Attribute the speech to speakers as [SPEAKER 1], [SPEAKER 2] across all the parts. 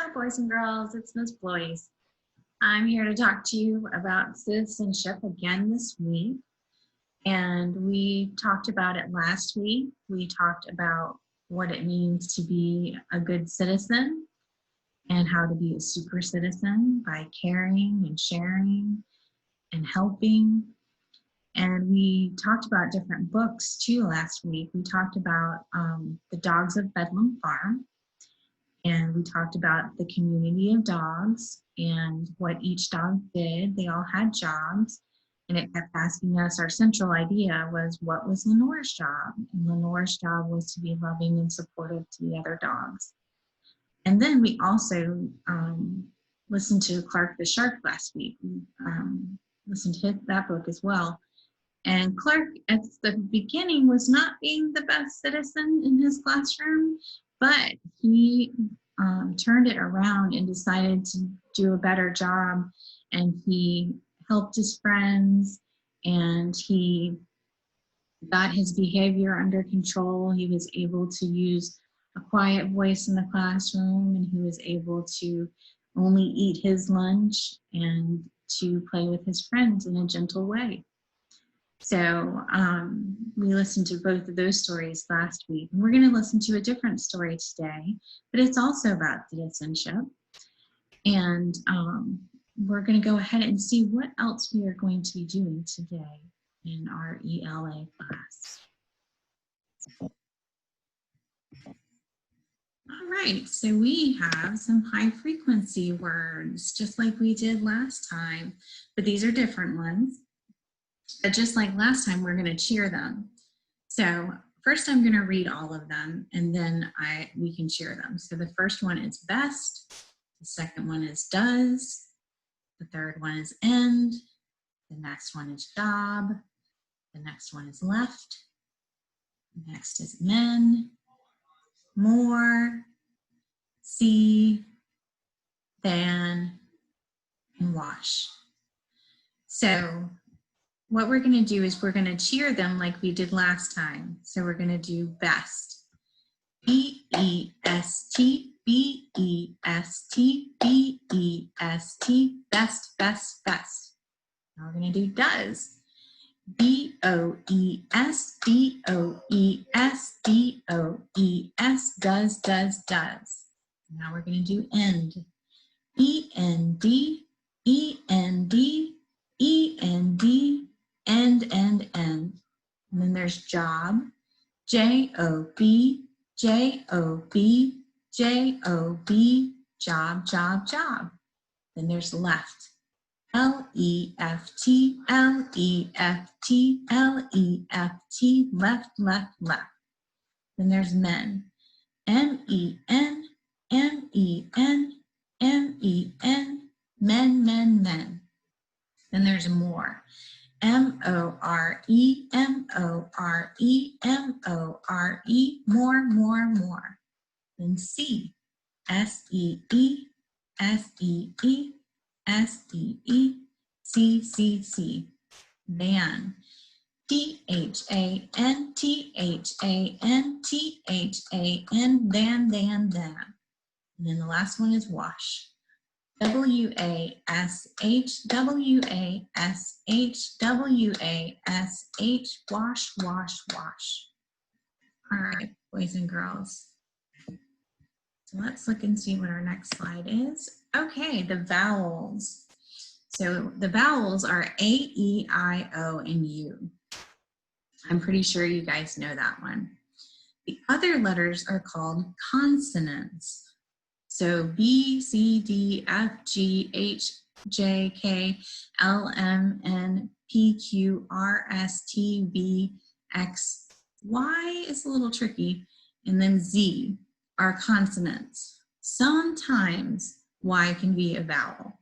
[SPEAKER 1] Hello, boys and girls. It's Miss Bloise. I'm here to talk to you about citizenship again this week. And we talked about it last week. We talked about what it means to be a good citizen and how to be a super citizen by caring and sharing and helping. And we talked about different books too last week. We talked about The Dogs of Bedlam Farm. And we talked about the community of dogs and what each dog did. They all had jobs. And it kept asking us, our central idea was, what was Lenore's job? And Lenore's job was to be loving and supportive to the other dogs. And then we also listened to Clark the Shark last week. We listened to that book as well. And Clark, at the beginning, was not being the best citizen in his classroom, but he turned it around and decided to do a better job. And he helped his friends, and he got his behavior under control. He was able to use a quiet voice in the classroom, and he was able to only eat his lunch and to play with his friends in a gentle way. So we listened to both of those stories last week. And we're going to listen to a different story today, but it's also about citizenship. And we're going to go ahead and see what else we are going to be doing today in our ELA class. All right, so we have some high frequency words, just like we did last time, but these are different ones. But just like last time, we're going to cheer them. So first I'm going to read all of them, and then we can cheer them. So the first one is best. The second one is does. The third one is end. The next one is job. The next one is left. The next is men, more, see, than, and wash. So what we're going to do is we're going to cheer them like we did last time. So we're going to do best. B-E-S-T, B-E-S-T, B-E-S-T, best, best, best. Now we're going to do does. D-O-E-S, D-O-E-S, D-O-E-S, does, does, does. Now we're going to do end. E-N-D, E-N-D, E-N-D, end, end, end. And then there's job, J-O-B, J-O-B, J-O-B, job, job, job. Then there's left, L-E-F-T, L-E-F-T, L-E-F-T, left, left, left. Then there's men, M-E-N, M-E-N, M-E-N, men, men, men. Then there's more, M-O-R-E, M-O-R-E, M-O-R-E, more, more, more. Then C, S-E-E, S-E-E, S-E-E, C, C, C. Than, T-H-A-N, T-H-A-N, T-H-A-N, than, than, than. And then the last one is wash. W-A-S-H, W-A-S-H, W-A-S-H, wash, wash, wash. All right, boys and girls. So let's look and see what our next slide is. Okay, the vowels. So the vowels are A, E, I, O, and U. I'm pretty sure you guys know that one. The other letters are called consonants. So B, C, D, F, G, H, J, K, L, M, N, P, Q, R, S, T, V, X, Y is a little tricky, and then Z are consonants. Sometimes Y can be a vowel,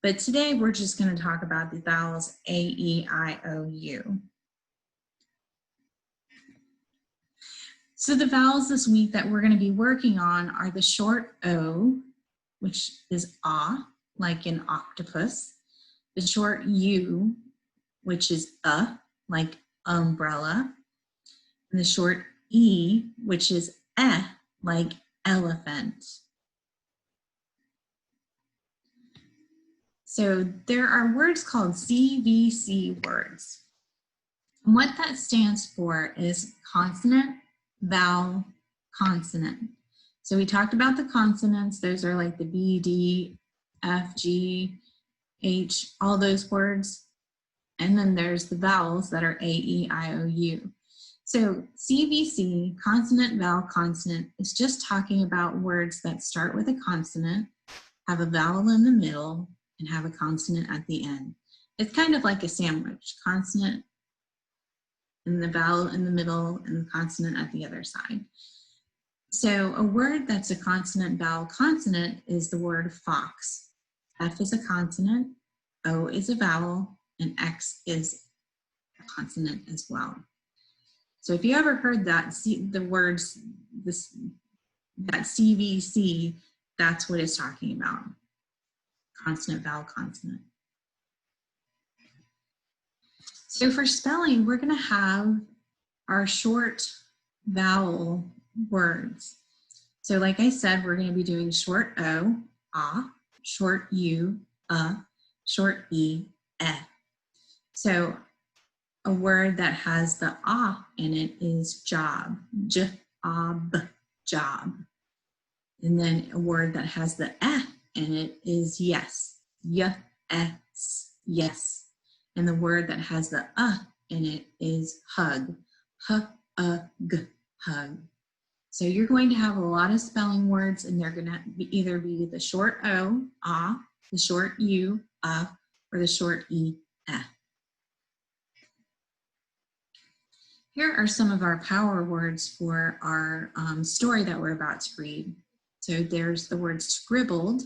[SPEAKER 1] but today we're just going to talk about the vowels A, E, I, O, U. So the vowels this week that we're going to be working on are the short O, which is ah, like in octopus. The short U, which is like umbrella. And the short E, which is like elephant. So there are words called CVC words. And what that stands for is consonant, vowel, consonant. So we talked about the consonants. Those are like the B, D, F, G, H, all those words. And then there's the vowels that are A, E, I, O, U. So CVC, consonant, vowel, consonant, is just talking about words that start with a consonant, have a vowel in the middle, and have a consonant at the end. It's kind of like a sandwich, consonant and the vowel in the middle and the consonant at the other side. So a word that's a consonant, vowel, consonant is the word fox. F is a consonant, O is a vowel, and X is a consonant as well. So if you ever heard that, the words, that CVC, that's what it's talking about. Consonant, vowel, consonant. So for spelling, we're gonna have our short vowel words. So like I said, we're gonna be doing short O, ah, short U, short E, eh. So a word that has the ah in it is job, job. And then a word that has the eh in it is yes, yes, yes. And the word that has the in it is hug, hug, hug. So you're going to have a lot of spelling words, and they're going to either be the short O, ah, the short U, or the short E, eh. Here are some of our power words for our story that we're about to read. So there's the word scribbled,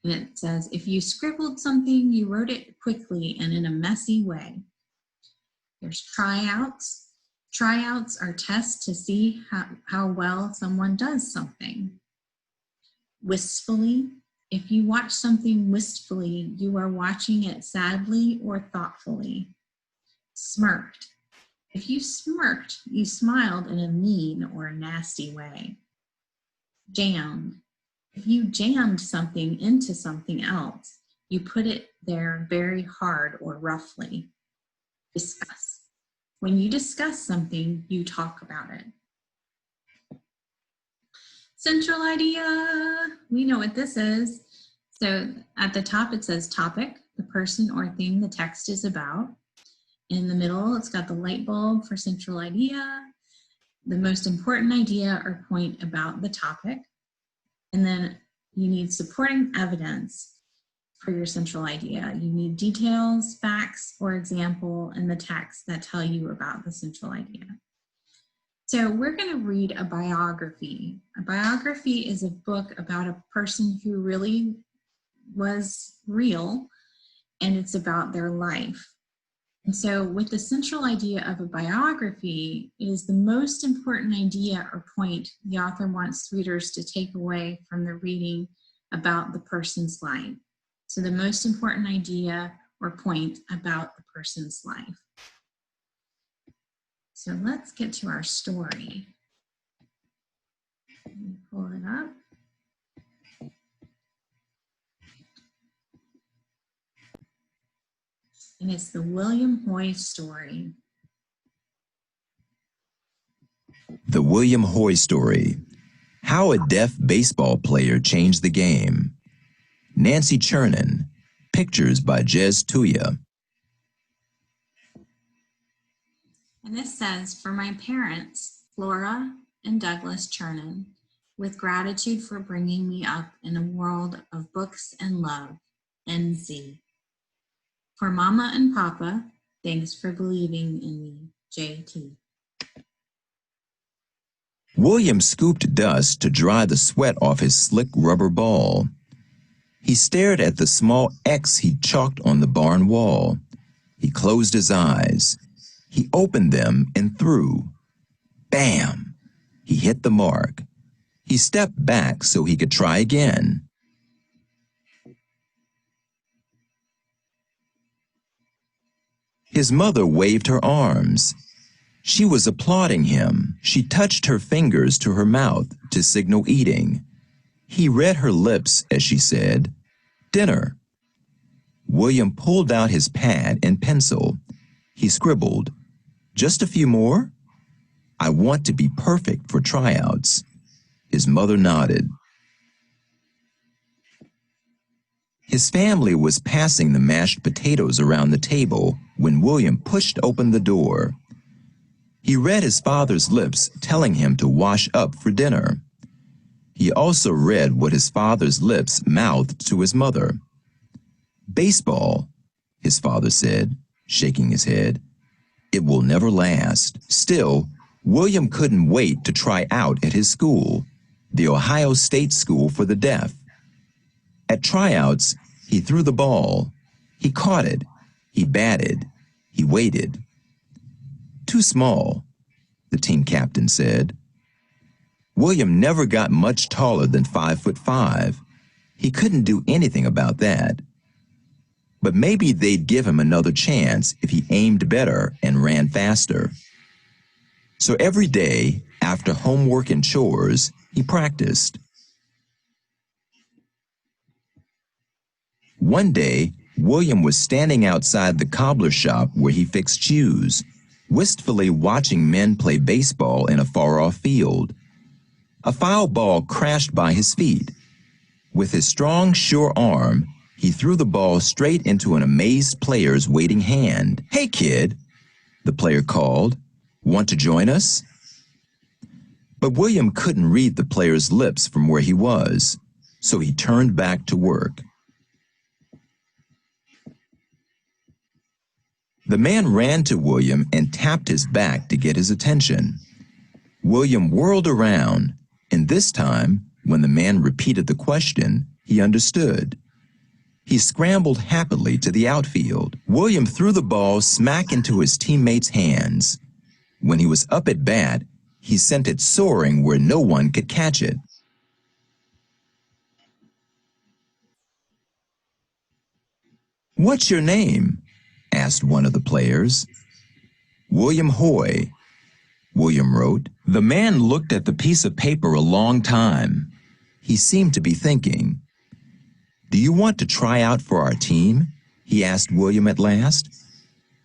[SPEAKER 1] and it says, if you scribbled something, you wrote it quickly and in a messy way. There's tryouts. Tryouts are tests to see how well someone does something. Wistfully, if you watch something wistfully, you are watching it sadly or thoughtfully. Smirked. If you smirked, you smiled in a mean or nasty way. Jammed. If you jammed something into something else, you put it there very hard or roughly. Discuss. When you discuss something, you talk about it. Central idea. We know what this is. So at the top it says topic, the person or thing the text is about. In the middle, it's got the light bulb for central idea, the most important idea or point about the topic. And then you need supporting evidence for your central idea. You need details, facts, or example in the text that tell you about the central idea. So we're going to read a biography. A biography is a book about a person who really was real, and it's about their life. And so with the central idea of a biography, it is the most important idea or point the author wants readers to take away from the reading about the person's life. So the most important idea or point about the person's life. So let's get to our story. Let me pull it up. And it's the William Hoy story.
[SPEAKER 2] The William Hoy story. How a deaf baseball player changed the game. Nancy Chernin. Pictures by Jez Tuya.
[SPEAKER 1] And this says, for my parents, Flora and Douglas Chernin, with gratitude for bringing me up in a world of books and love, NZ. For Mama and Papa, thanks for believing in me, JT.
[SPEAKER 2] William scooped dust to dry the sweat off his slick rubber ball. He stared at the small X he'd chalked on the barn wall. He closed his eyes. He opened them and threw. Bam! He hit the mark. He stepped back so he could try again. His mother waved her arms. She was applauding him. She touched her fingers to her mouth to signal eating. He read her lips as she said, dinner. William pulled out his pad and pencil. He scribbled, "Just a few more? I want to be perfect for tryouts." His mother nodded. His family was passing the mashed potatoes around the table when William pushed open the door. He read his father's lips telling him to wash up for dinner. He also read what his father's lips mouthed to his mother. "Baseball," his father said, shaking his head. "It will never last." Still, William couldn't wait to try out at his school, the Ohio State School for the Deaf. At tryouts, he threw the ball. He caught it. He batted. He waited. "Too small," the team captain said. William never got much taller than 5'5". He couldn't do anything about that. But maybe they'd give him another chance if he aimed better and ran faster. So every day, after homework and chores, he practiced. One day, William was standing outside the cobbler shop where he fixed shoes, wistfully watching men play baseball in a far-off field. A foul ball crashed by his feet. With his strong, sure arm, he threw the ball straight into an amazed player's waiting hand. "Hey, kid," the player called. "Want to join us?" But William couldn't read the player's lips from where he was, so he turned back to work. The man ran to William and tapped his back to get his attention. William whirled around, and this time, when the man repeated the question, he understood. He scrambled happily to the outfield. William threw the ball smack into his teammates' hands. When he was up at bat, he sent it soaring where no one could catch it. "What's your name?" asked one of the players. "William Hoy," William wrote. The man looked at the piece of paper a long time. He seemed to be thinking. "Do you want to try out for our team?" he asked William at last.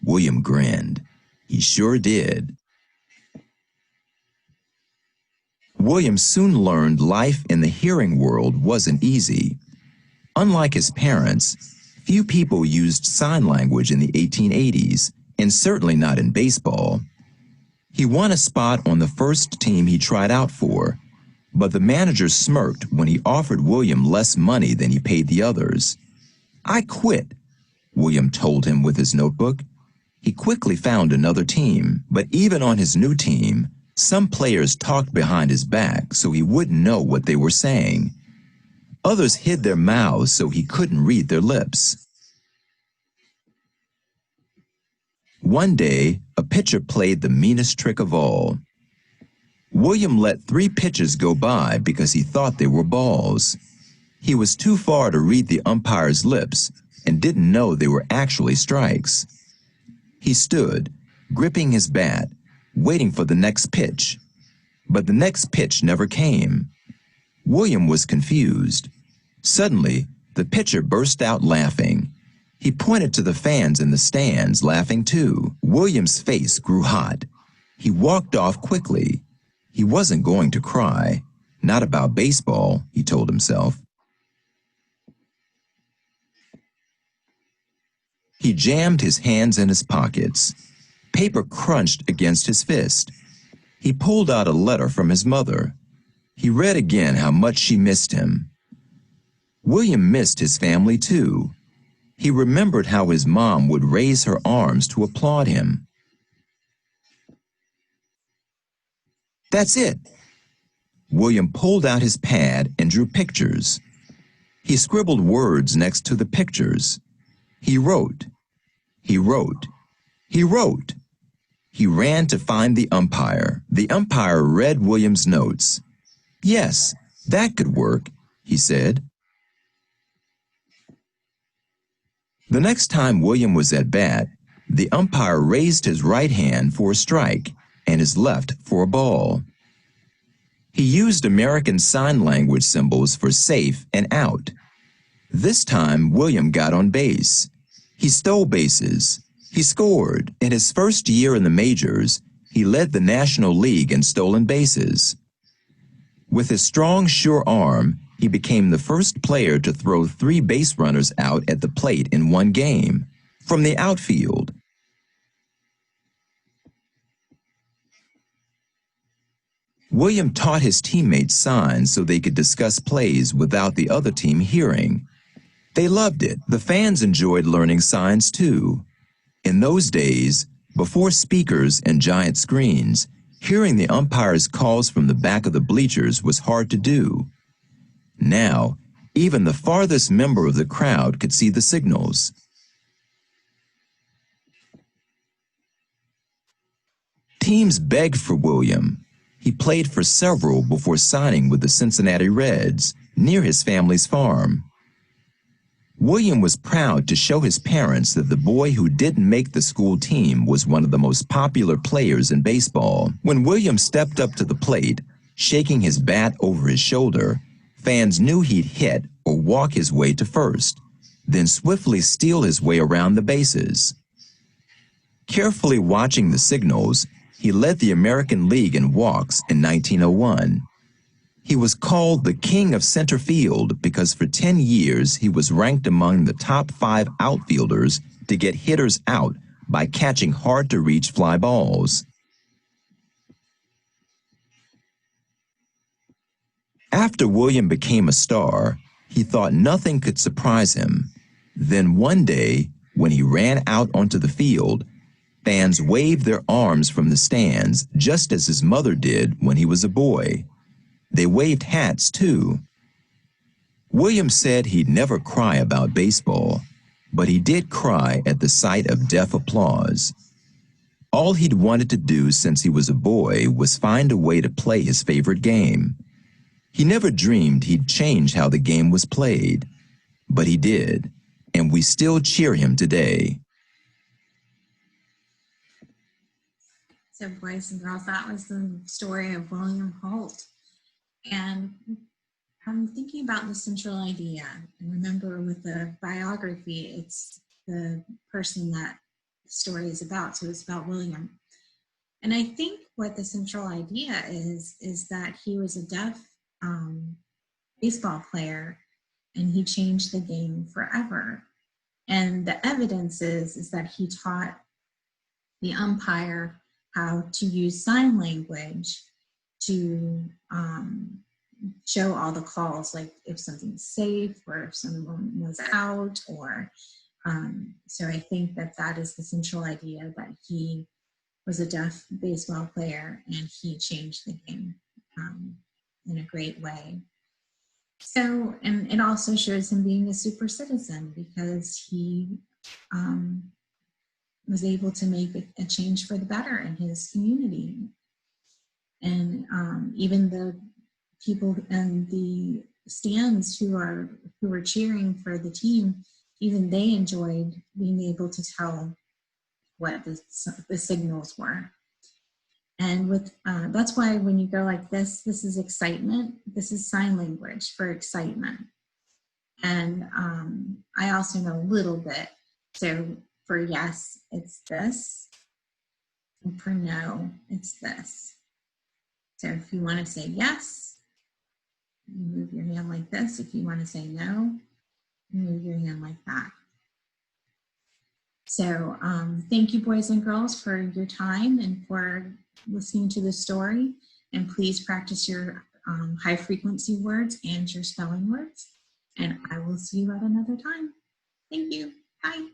[SPEAKER 2] William grinned. He sure did. William soon learned life in the hearing world wasn't easy. Unlike his parents, few people used sign language in the 1880s, and certainly not in baseball. He won a spot on the first team he tried out for, but the manager smirked when he offered William less money than he paid the others. "I quit," William told him with his notebook. He quickly found another team, but even on his new team, some players talked behind his back so he wouldn't know what they were saying. Others hid their mouths so he couldn't read their lips. One day, a pitcher played the meanest trick of all. William let 3 pitches go by because he thought they were balls. He was too far to read the umpire's lips and didn't know they were actually strikes. He stood, gripping his bat, waiting for the next pitch. But the next pitch never came. William was confused. Suddenly, the pitcher burst out laughing. He pointed to the fans in the stands, laughing too. William's face grew hot. He walked off quickly. He wasn't going to cry. Not about baseball, he told himself. He jammed his hands in his pockets. Paper crunched against his fist. He pulled out a letter from his mother. He read again how much she missed him. William missed his family too. He remembered how his mom would raise her arms to applaud him. "That's it." William pulled out his pad and drew pictures. He scribbled words next to the pictures. He wrote. He wrote. He wrote. He ran to find the umpire. The umpire read William's notes. "Yes, that could work," he said. The next time William was at bat, the umpire raised his right hand for a strike and his left for a ball. He used American Sign Language symbols for safe and out. This time, William got on base. He stole bases. He scored. In his first year in the majors, he led the National League in stolen bases. With his strong, sure arm, he became the first player to throw 3 base runners out at the plate in one game, from the outfield. William taught his teammates signs so they could discuss plays without the other team hearing. They loved it. The fans enjoyed learning signs too. In those days, before speakers and giant screens, hearing the umpire's calls from the back of the bleachers was hard to do. Now, even the farthest member of the crowd could see the signals. Teams begged for William. He played for several before signing with the Cincinnati Reds, near his family's farm. William was proud to show his parents that the boy who didn't make the school team was one of the most popular players in baseball. When William stepped up to the plate, shaking his bat over his shoulder, fans knew he'd hit or walk his way to first, then swiftly steal his way around the bases. Carefully watching the signals, he led the American League in walks in 1901. He was called the King of Center Field because for 10 years he was ranked among the top 5 outfielders to get hitters out by catching hard-to-reach fly balls. After William became a star, he thought nothing could surprise him. Then one day, when he ran out onto the field, fans waved their arms from the stands just as his mother did when he was a boy. They waved hats, too. William said he'd never cry about baseball, but he did cry at the sight of deaf applause. All he'd wanted to do since he was a boy was find a way to play his favorite game. He never dreamed he'd change how the game was played, but he did, and we still cheer him today.
[SPEAKER 1] So boys and girls, that was the story of William Holt. And I'm thinking about the central idea. And remember, with the biography, it's the person that the story is about. So it's about William. And I think what the central idea is that he was a deaf baseball player, and he changed the game forever. And the evidence is that he taught the umpire how to use sign language to show all the calls, like if something's safe or if someone was out, or so I think that is the central idea, that he was a deaf baseball player and he changed the game in a great way. So, and it also shows him being a super citizen because he was able to make a change for the better in his community. And even the people in the stands who were cheering for the team, even they enjoyed being able to tell what the signals were. And with that's why when you go like this is excitement. This is sign language for excitement. And I also know a little bit. So for yes, it's this. And for no, it's this. So if you want to say yes, you move your hand like this. If you want to say no, you move your hand like that. So thank you, boys and girls, for your time and for listening to the story. And please practice your high frequency words and your spelling words. And I will see you at another time. Thank you. Bye.